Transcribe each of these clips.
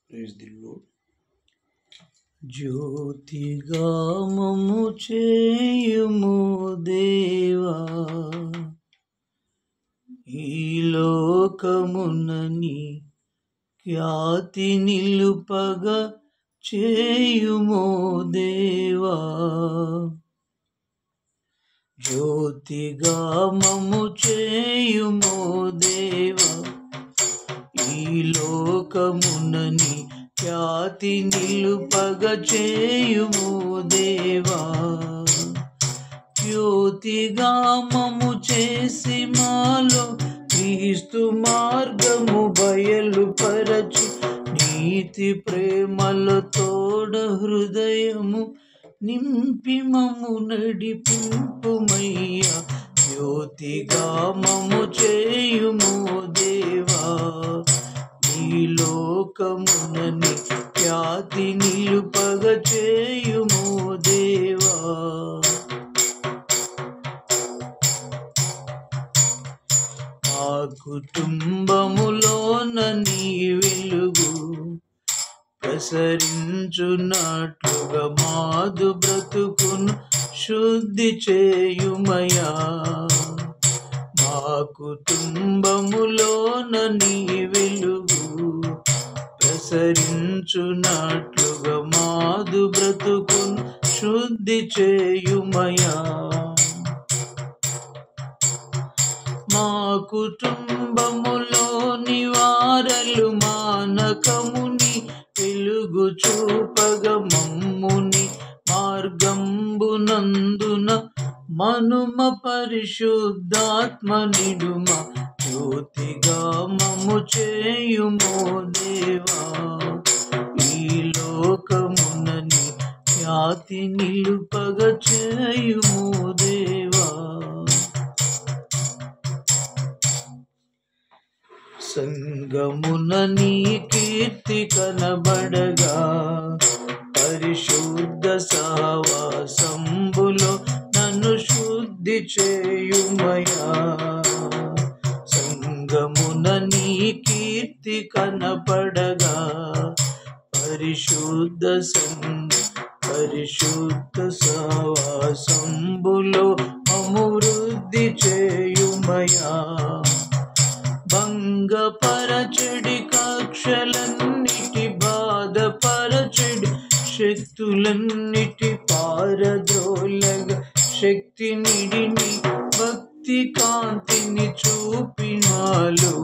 Praise the lord. జ్యోతిగా మమ్ము చేయుము దేవా, ఈ లోకమునని ఖ్యాతి నిలుపగా చేయుము దేవా. జ్యోతిగా మమ్ము చేయుము దేవా, ఈ లోకమునని ఖ్యాతి నిలుపగ చేయుము దేవా. జ్యోతిగా మమ్ము చేసి మాలో క్రీస్తు మార్గము బయలుపరచి, నీతి ప్రేమల తోడ హృదయము నింపి మమ్ము నడిపింపుమయ్యా. జ్యోతిగా మమ్ము చేయుము దేవా, ఈ లోకమునని ఖ్యాతి నిలుపగ చేయుము దేవా. మా కుటుంబములోన నీ వెలుగు ప్రసరించున్నట్లుగా మాదు బ్రతుకును శుద్ధి చేయుమయా. మా కుటుంబములోన నీ వెలుగు ప్రసరించున్నట్లుగా మాదు బ్రతుకును శుద్ధి చేయుమయా. మా కుటుంబములోని వారలు మానకముని వెలుగు చూపగ మమ్ముని మార్గంబునందున మనుమ పరిశుద్ధాత్మ నిడుమ. జ్యోతిగా మమ్ము చేయుము దేవా, ఈ లోకమునని ఖ్యాతి నిలుపగ చేయుము దేవా. సంగమున నీ కీర్తి కనబడగా, పరిశుద్ధ సహవాసంబులో నన్ను శుద్ధి చేయుమయా. సంగమున నీ కీర్తి కనపడగా, పరిశుద్ధ సహవాసంబులో మమ్ము వృద్ధి చేయుమయా. భంగపరచడి కక్షలన్నిటి బాధపరచడి శక్తులన్నిటి పారద్రోలగా, శక్తి నిడిని భక్తి కాంతిని చూపినాలు.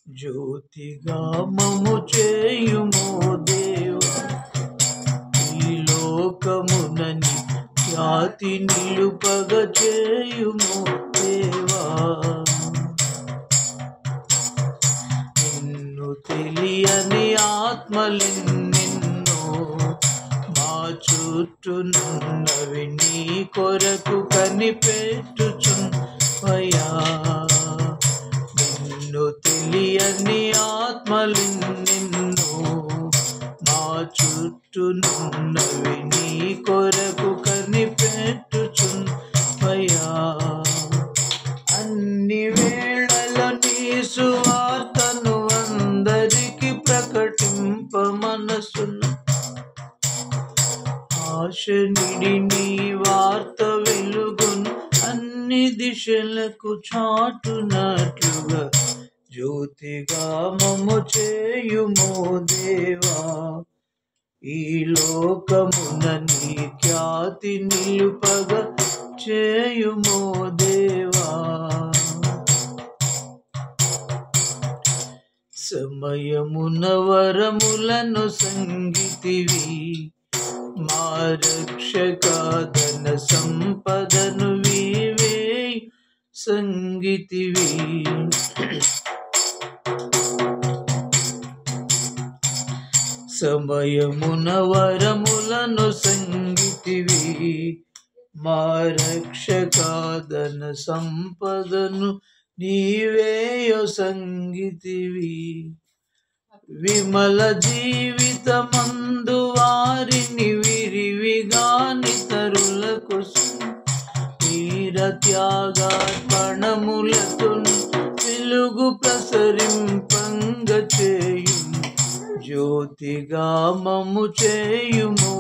జ్యోతిగా మమ్ము చేయుము దేవా, ఈ లోకమునని ఖ్యాతి నిలుపగ చేయుము దేవా. తెలియని ఆత్మలెన్నెన్నో మా చుట్టూనున్నవి నీ కొరకు కనిపెట్టుచున్నవయ్యా. నిన్ను తెలియని ఆత్మలెన్నెన్నో మా చుట్టూనున్నవి నీ కొరకు కనిపెట్టుచున్నవయ్యా. అన్ని వేళలో నీ సువార్తను అందరికి ప్రకటింప మనసున ఆశ నిడి, నీ వార్త వెలుగును అన్ని దిశలకు చాటునట్లుగా. జ్యోతిగా మమ్ము చేయుము దేవా, ఈ లోకమున నీ ఖ్యాతి నిలుపగ చేయుము దేవా. సమయమున వరములను సంగితివి, మా రక్షకాదన సంపదను వీవే సంగితివి. సమయమున వరములను సంగితివి, మా రక్షకాదన సంపదను నీవేయో సంగితివి. విమల జీవితమందు వారిని విరివిగాని తరులకు వీర త్యాగార్పణములతో వెలుగు ప్రసరింపంగ చేయుము. జ్యోతిగా మము చేయుము